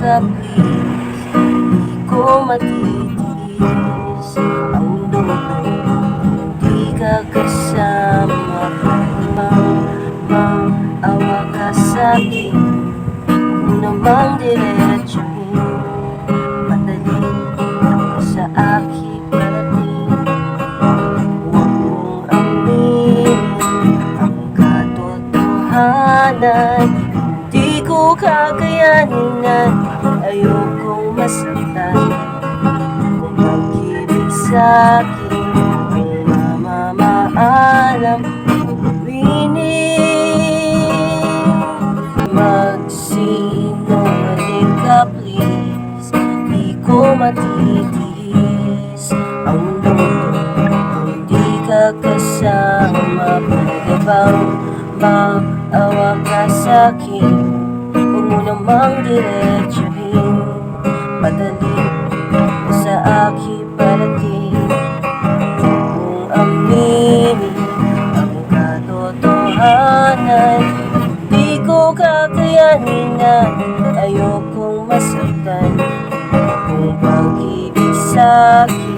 ka please, di ko matitiis ang mundo, di ka kasama. Maawa ka sa'kin, huwag mo namang diretsuhin, madali ako sa aking parating. Huwag mong aminin ang katotohanan, di ko kakayanin, ayokong masaktan. Kung pag-ibig sa'kin ang namamaalam, magsinungaling ka please, di ko matitiis ang mundo, kung di ka kasama. Pwede bang maawa ka sa'kin, huwag mo namang diretsuhin, madali ko sa aking parating. Kung aminin ang katotohanan, di ko kakayanin, ayokong masaktan. Kung pag-ibig sa'kin